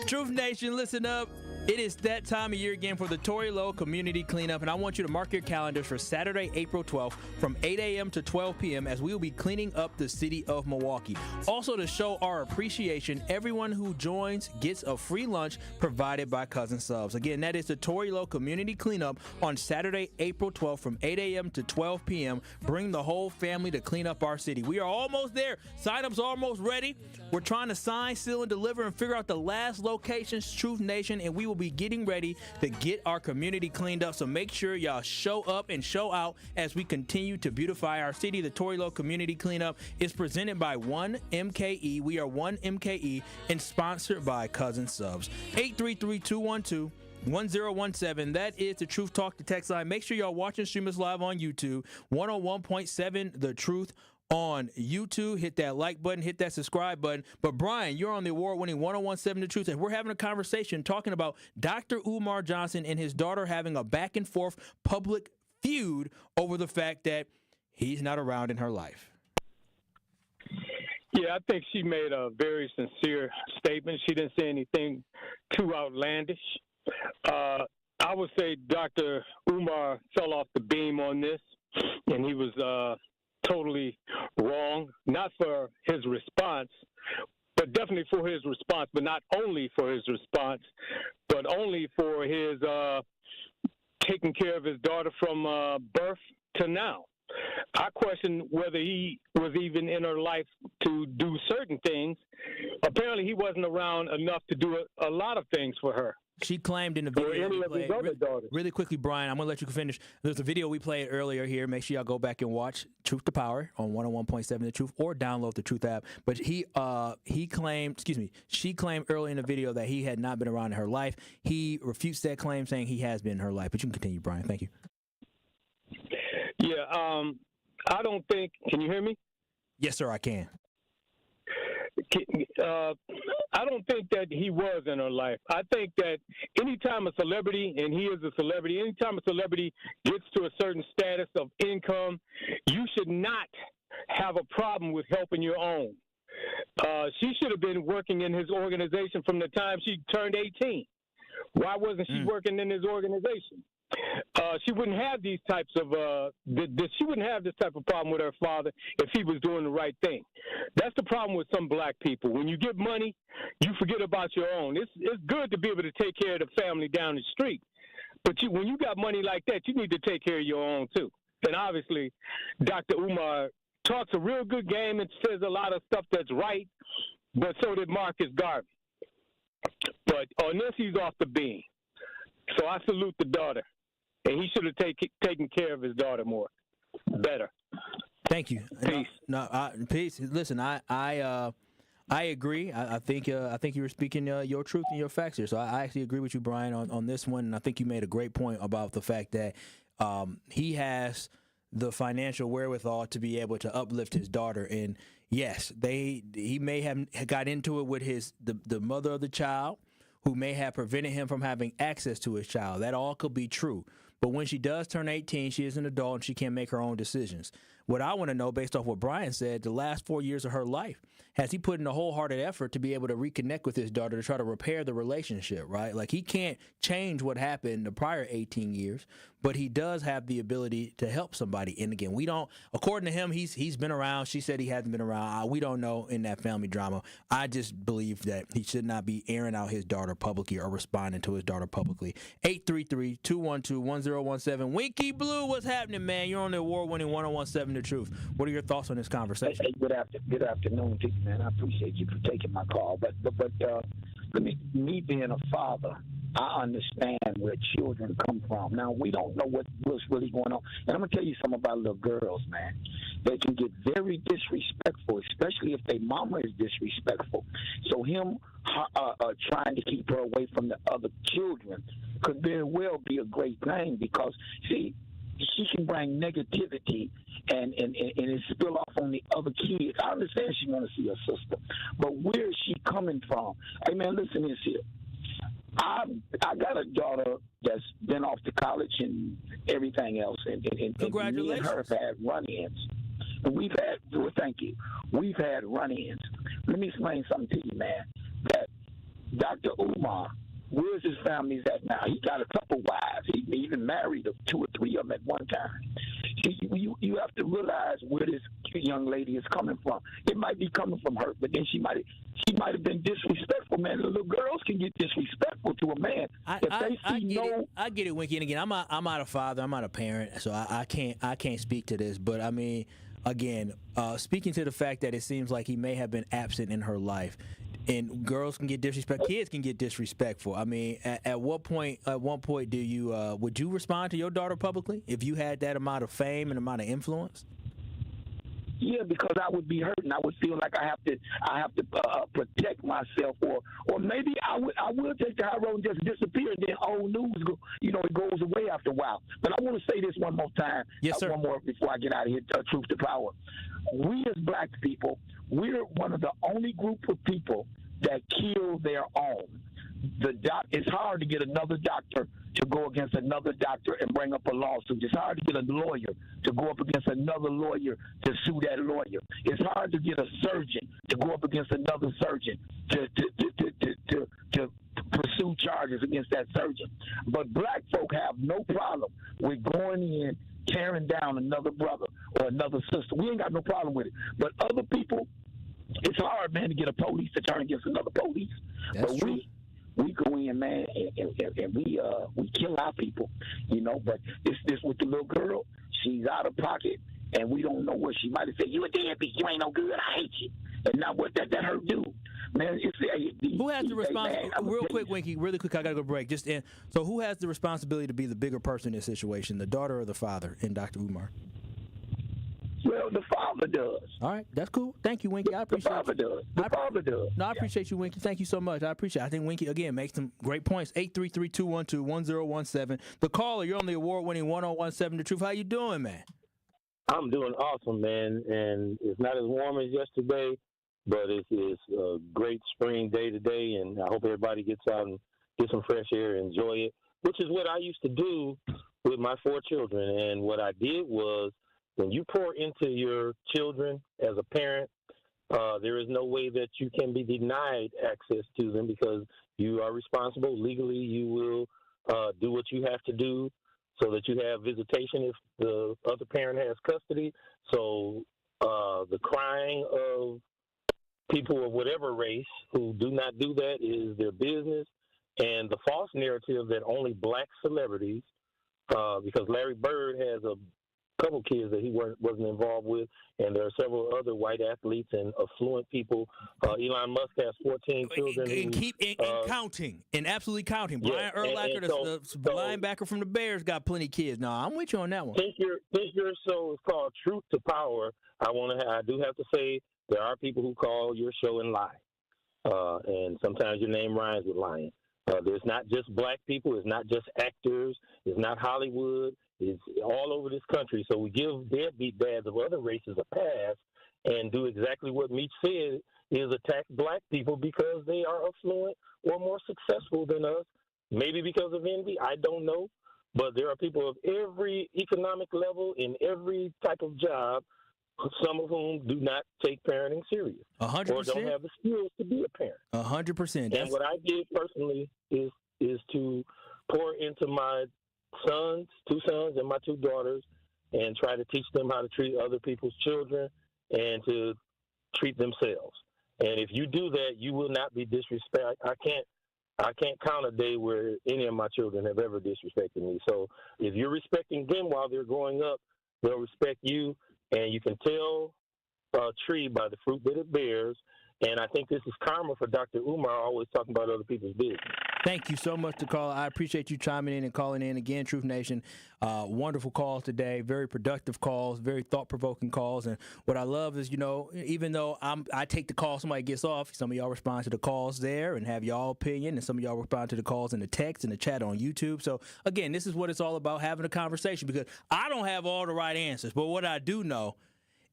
Truth Nation, listen up. It is that time of year again for the Tory Lowe Community Cleanup, and I want you to mark your calendars for Saturday, April 12th from 8 a.m. to 12 p.m. as we will be cleaning up the city of Milwaukee. Also, to show our appreciation, everyone who joins gets a free lunch provided by Cousin Subs. Again, that is the Tory Lowe Community Cleanup on Saturday, April 12th from 8 a.m. to 12 p.m. Bring the whole family to clean up our city. We are almost there. Sign-ups almost ready. We're trying to sign, seal, and deliver and figure out the last locations, Truth Nation, and we will be getting ready to get our community cleaned up. So make sure y'all show up and show out as we continue to beautify our city. The Tory Lowe Community Cleanup is presented by 1MKE. We are 1MKE and sponsored by Cousin Subs. 833-212-1017. That is the Truth Talk to text line. Make sure y'all watch and stream us live on YouTube. 101.7 The Truth on YouTube. Hit that like button, hit that subscribe button. But Brian, you're on the award-winning 101.7 The Truth, and we're having a conversation talking about Dr.Umar Johnson and his daughter having a back-and-forth public feud over the fact that he's not around in her life. Yeah, I think she made a very sincere statement. She didn't say anything too outlandish. I would say Dr. Umar fell off the beam on this, and he was totally wrong, not for his response, but definitely for his response, but not only for his response, but only for his taking care of his daughter from birth to now. I question whether he was even in her life to do certain things. Apparently, he wasn't around enough to do a lot of things for her. She claimed in the video we played, really quickly, Brian, I'm going to let you finish. There's a video we played earlier here. Make sure y'all go back and watch Truth to Power on 101.7 The Truth, or download the Truth app. But she claimed earlier in the video that he had not been around in her life. He refutes that claim, saying he has been in her life. But you can continue, Brian. Thank you. Yeah, I don't think, can you hear me? Yes, sir, I can. I don't think that he was in her life. I think that anytime a celebrity, and he is a celebrity, anytime a celebrity gets to a certain status of income, you should not have a problem with helping your own. She should have been working in his organization from the time she turned 18. Why wasn't she working in his organization? she wouldn't have these types of she wouldn't have this type of problem with her father if he was doing the right thing. That's the problem with some black people. When you get money, you forget about your own. It's good to be able to take care of the family down the street, but when you got money like that, you need to take care of your own too. And obviously, Dr. Umar talks a real good game and says a lot of stuff that's right, but so did Marcus Garvey. But on this, he's off the beam. So I salute the daughter. And he should have taken care of his daughter better. Thank you. Peace. Peace. Listen, I agree. I think you were speaking your truth and your facts here. So I actually agree with you, Brian, on this one. And I think you made a great point about the fact that he has the financial wherewithal to be able to uplift his daughter. And yes, he may have got into it with the mother of the child, who may have prevented him from having access to his child. That all could be true. But when she does turn 18, she is an adult and she can make her own decisions. What I want to know, based off what Brian said, the last 4 years of her life, has he put in a wholehearted effort to be able to reconnect with his daughter to try to repair the relationship, right? Like, he can't change what happened the prior 18 years, but he does have the ability to help somebody. And again, we don't, according to him, he's been around. She said he hasn't been around. We don't know in that family drama. I just believe that he should not be airing out his daughter publicly or responding to his daughter publicly. 833-212-1017. Winky Blue, what's happening, man? You're on the award-winning 1017 The Truth. What are your thoughts on this conversation? Hey, good afternoon to you, man. I appreciate you for taking my call. But me being a father, I understand where children come from. Now, we don't know what's really going on. And I'm going to tell you something about little girls, man. They can get very disrespectful, especially if their mama is disrespectful. So him trying to keep her away from the other children could very well be a great thing because, see, she can bring negativity and it spill off on the other kids. I understand she want to see her sister, but where is she coming from? Hey, man, listen this here. I got a daughter that's been off to college and everything else, and congratulations. Me and her have had run-ins. And we've had run-ins. Let me explain something to you, man. That Dr. Umar, where's his family's at now? He got a couple wives. He even married 2 or 3 of them at one time. You have to realize where this young lady is coming from. It might be coming from her, but then she might have been disrespectful, man. Little girls can get disrespectful to a man. I get it, Winky. And again, I'm not a father. I'm not a parent, so I can't speak to this. But I mean, again, speaking to the fact that it seems like he may have been absent in her life. And girls can get disrespectful. Kids can get disrespectful. I mean, at one point, do you would you respond to your daughter publicly if you had that amount of fame and amount of influence? Yeah, because I would be hurt and I would feel like I have to protect myself, or maybe I will take the high road and just disappear, and then old news it goes away after a while. But I want to say this one more time. Yes, sir. One more before I get out of here. Truth to power. We as black people, we're one of the only group of people that kill their own. It's hard to get another doctor to go against another doctor and bring up a lawsuit. It's hard to get a lawyer to go up against another lawyer to sue that lawyer. It's hard to get a surgeon to go up against another surgeon to pursue charges against that surgeon. But black folk have no problem with going in, tearing down another brother or another sister. We ain't got no problem with it. But other people, it's hard, man, to get a police to turn against another police. That's but true. We go in, man, and we kill our people, But this with the little girl, she's out of pocket, and we don't know what she might have said. You a deadbeat, you ain't no good, I hate you. And now what that hurt do? Man, who has the responsibility? Real quick, Winky, really quick, I got to go break. So who has the responsibility to be the bigger person in this situation, the daughter or the father in Dr. Umar? Well, the father does. All right, that's cool. Thank you, Winky. I appreciate the father does. The father does. No, I appreciate you, Winky. Thank you so much. I appreciate it. I think Winky, again, makes some great points. 833-212-1017. The caller, you're on the award-winning 1017 The Truth. How you doing, man? I'm doing awesome, man. And it's not as warm as yesterday, but it's a great spring day today, and I hope everybody gets out and get some fresh air and enjoy it, which is what I used to do with my 4 children. And what I did was, when you pour into your children as a parent, there is no way that you can be denied access to them because you are responsible. Legally, you will do what you have to do so that you have visitation if the other parent has custody. So the crying of people of whatever race who do not do that is their business. And the false narrative that only black celebrities, because Larry Bird has a couple kids that he wasn't involved with, and there are several other white athletes and affluent people. Elon Musk has 14 children. And counting, and absolutely counting. Yeah, Brian Urlacher, the linebacker from the Bears, got plenty of kids. No, I'm with you on that one. Since your show is called Truth to Power, I do have to say there are people who call your show and lie, and sometimes your name rhymes with lying. There's not just black people. It's not just actors. It's not Hollywood. It's all over this country. So we give deadbeat dads of other races a pass and do exactly what Meech said, is attack black people because they are affluent or more successful than us, maybe because of envy. I don't know. But there are people of every economic level in every type of job, some of whom do not take parenting serious 100%. or don't have the skills to be a parent. 100%. And what I did personally is to pour into my two sons and my two daughters, and try to teach them how to treat other people's children and to treat themselves. And if you do that, you will not be disrespected. I can't count a day where any of my children have ever disrespected me. So if you're respecting them while they're growing up, they'll respect you, and you can tell a tree by the fruit that it bears. And I think this is karma for Dr. Umar, always talking about other people's business. Thank you so much, caller. I appreciate you chiming in and calling in again, Truth Nation. Wonderful calls today, very productive calls, very thought-provoking calls. And what I love is, even though I take the call, somebody gets off, some of y'all respond to the calls there and have y'all opinion, and some of y'all respond to the calls in the text and the chat on YouTube. So, again, this is what it's all about, having a conversation, because I don't have all the right answers. But what I do know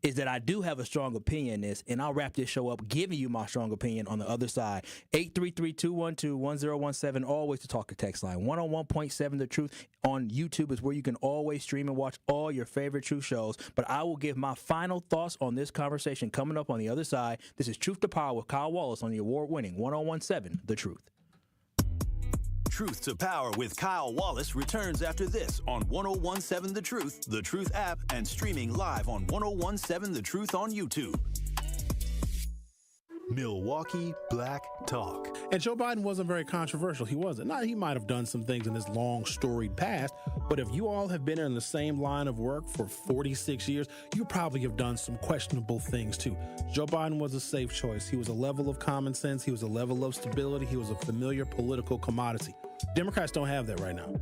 is that I do have a strong opinion in this, and I'll wrap this show up giving you my strong opinion on the other side. 833-212-1017, always the talk or text line. 101.7 The Truth on YouTube is where you can always stream and watch all your favorite Truth shows. But I will give my final thoughts on this conversation coming up on the other side. This is Truth to Power with Kyle Wallace on the award-winning 101.7 The Truth. Truth to Power with Kyle Wallace returns after this on 101.7 The Truth app, and streaming live on 101.7 The Truth on YouTube. Milwaukee Black Talk. And Joe Biden wasn't very controversial. He wasn't. Now, he might have done some things in his long, storied past, but if you all have been in the same line of work for 46 years, you probably have done some questionable things too. Joe Biden was a safe choice. He was a level of common sense. He was a level of stability. He was a familiar political commodity. Democrats don't have that right now.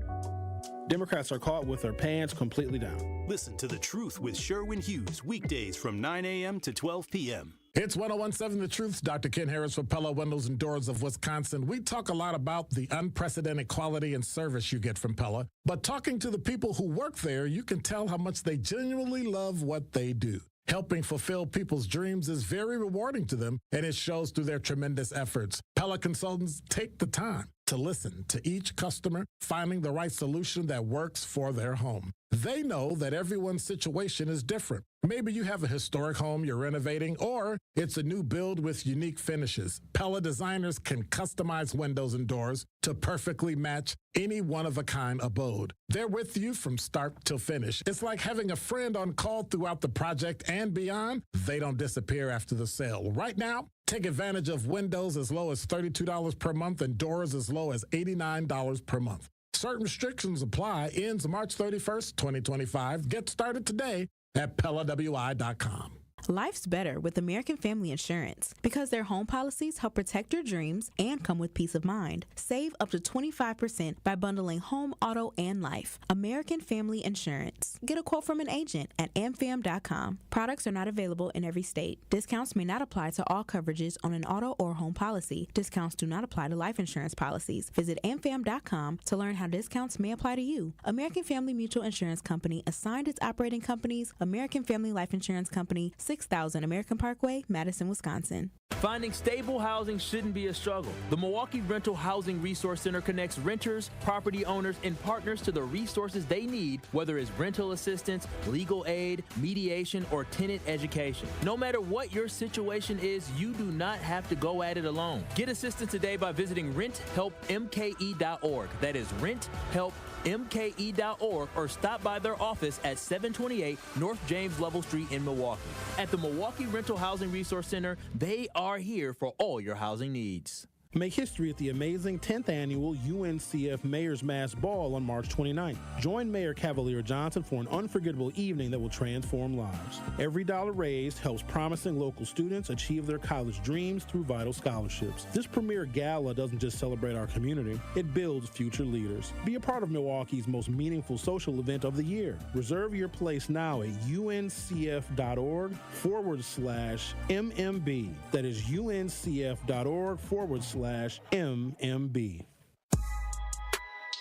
Democrats are caught with their pants completely down. Listen to The Truth with Sherwin Hughes, weekdays from 9 a.m. to 12 p.m. It's 101.7 The Truth. Dr. Ken Harris for Pella Windows and Doors of Wisconsin. We talk a lot about the unprecedented quality and service you get from Pella, but talking to the people who work there, you can tell how much they genuinely love what they do. Helping fulfill people's dreams is very rewarding to them, and it shows through their tremendous efforts. Pella consultants take the time to listen to each customer, finding the right solution that works for their home. They know that everyone's situation is different. Maybe you have a historic home you're renovating, or it's a new build with unique finishes. Pella designers can customize windows and doors to perfectly match any one-of-a-kind abode. They're with you from start till finish. It's like having a friend on call throughout the project and beyond. They don't disappear after the sale. Right now, take advantage of windows as low as $32 per month and doors as low as $89 per month. Certain restrictions apply. Ends March 31st, 2025. Get started today at PellaWI.com. Life's better with American Family Insurance because their home policies help protect your dreams and come with peace of mind. Save up to 25% by bundling home, auto, and life. American Family Insurance. Get a quote from an agent at amfam.com. Products are not available in every state. Discounts may not apply to all coverages on an auto or home policy. Discounts do not apply to life insurance policies. Visit amfam.com to learn how discounts may apply to you. American Family Mutual Insurance Company assigned its operating companies, American Family Life Insurance Company, 6000 American Parkway, Madison, Wisconsin. Finding stable housing shouldn't be a struggle. The Milwaukee Rental Housing Resource Center connects renters, property owners, and partners to the resources they need, whether it's rental assistance, legal aid, mediation, or tenant education. No matter what your situation is, you do not have to go at it alone. Get assistance today by visiting renthelpmke.org. That is renthelpmke.org. mke.org or stop by their office at 728 North James Lovell Street in Milwaukee. At the Milwaukee Rental Housing Resource Center, they are here for all your housing needs. Make history at the amazing 10th annual UNCF Mayor's Mass Ball on March 29th. Join Mayor Cavalier Johnson for an unforgettable evening that will transform lives. Every dollar raised helps promising local students achieve their college dreams through vital scholarships. This premier gala doesn't just celebrate our community, it builds future leaders. Be a part of Milwaukee's most meaningful social event of the year. Reserve your place now at uncf.org/MMB. That is uncf.org/MMB.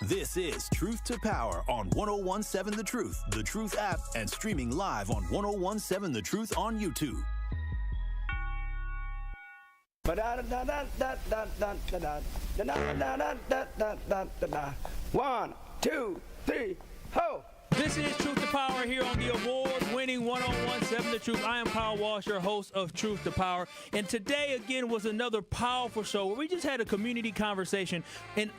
This is Truth to Power on 1017 The Truth app, and streaming live on 1017 The Truth on YouTube. 1, 2, 3, ho! This is Truth to Power here on the award-winning 1017 The Truth. I am Kyle Walsh, your host of Truth to Power. And today, again, was another powerful show where we just had a community conversation. And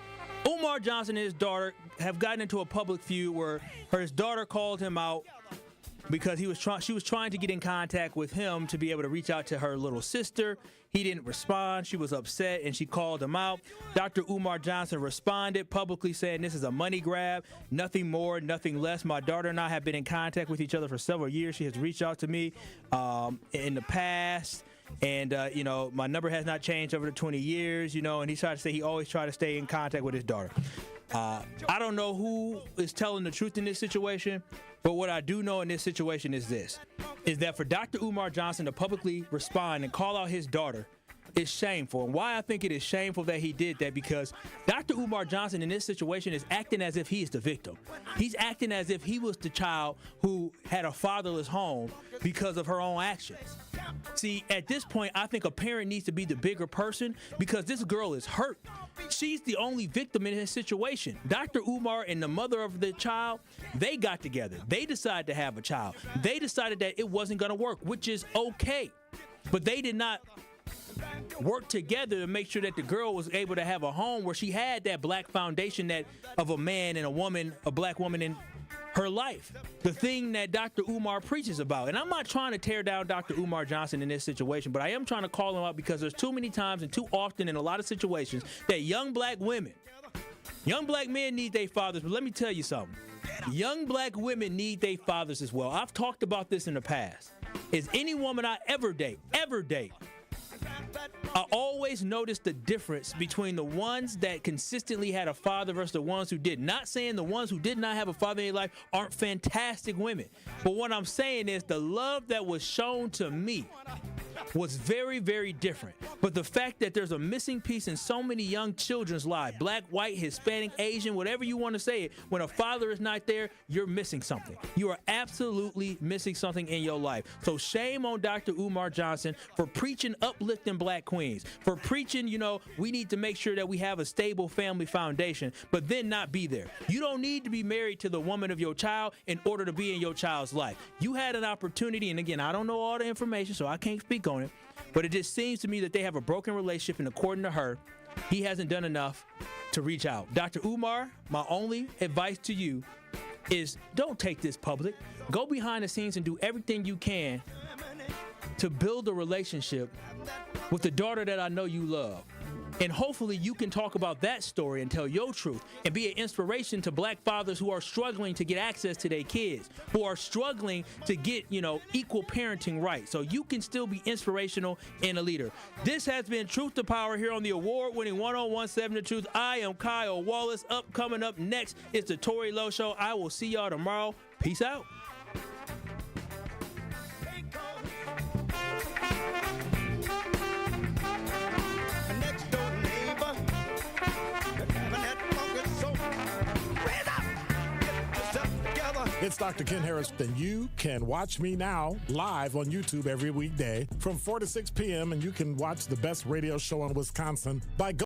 Umar Johnson and his daughter have gotten into a public feud where his daughter called him out because she was trying to get in contact with him to be able to reach out to her little sister. He didn't respond. She was upset, and she called him out. Dr. Umar Johnson responded publicly saying this is a money grab, nothing more, nothing less. My daughter and I have been in contact with each other for several years. She has reached out to me in the past, and, my number has not changed over the 20 years, and he tried to say he always tried to stay in contact with his daughter. I don't know who is telling the truth in this situation, but what I do know in this situation is that for Dr. Umar Johnson to publicly respond and call out his daughter is shameful. And why I think it is shameful that he did that, because Dr. Umar Johnson in this situation is acting as if he is the victim. He's acting as if he was the child who had a fatherless home because of her own actions. See, at this point, I think a parent needs to be the bigger person, because this girl is hurt. She's the only victim in his situation. Dr. Umar and the mother of the child, they got together. They decided to have a child. They decided that it wasn't going to work, which is okay. But they did not work together to make sure that the girl was able to have a home where she had that black foundation that of a man and a woman, a black woman in her life. The thing that Dr. Umar preaches about. And I'm not trying to tear down Dr. Umar Johnson in this situation, but I am trying to call him out because there's too many times and too often in a lot of situations that young black men need their fathers. But let me tell you something. Young black women need their fathers as well. I've talked about this in the past. Is any woman I ever date, I always noticed the difference between the ones that consistently had a father versus the ones who did. Not saying the ones who did not have a father in their life aren't fantastic women. But what I'm saying is the love that was shown to me was very, very different. But the fact that there's a missing piece in so many young children's lives, black, white, Hispanic, Asian, whatever you want to say it, when a father is not there, you're missing something. You are absolutely missing something in your life. So shame on Dr. Umar Johnson for preaching uplifting black queens, for preaching, we need to make sure that we have a stable family foundation, but then not be there. You don't need to be married to the woman of your child in order to be in your child's life. You had an opportunity, and again, I don't know all the information, so I can't speak on it, but it just seems to me that they have a broken relationship, and according to her, he hasn't done enough to reach out. Dr. Umar, my only advice to you is don't take this public. Go behind the scenes and do everything you can to build a relationship with the daughter that I know you love. And hopefully you can talk about that story and tell your truth and be an inspiration to black fathers who are struggling to get access to their kids, who are struggling to get, equal parenting rights. So you can still be inspirational and a leader. This has been Truth to Power here on the award-winning 1017 The Truth. I am Kyle Wallace. Coming up next is the Tory Lowe Show. I will see y'all tomorrow. Peace out. It's Dr. Ken Harris, and you can watch me now live on YouTube every weekday from 4 to 6 p.m., and you can watch the best radio show in Wisconsin by going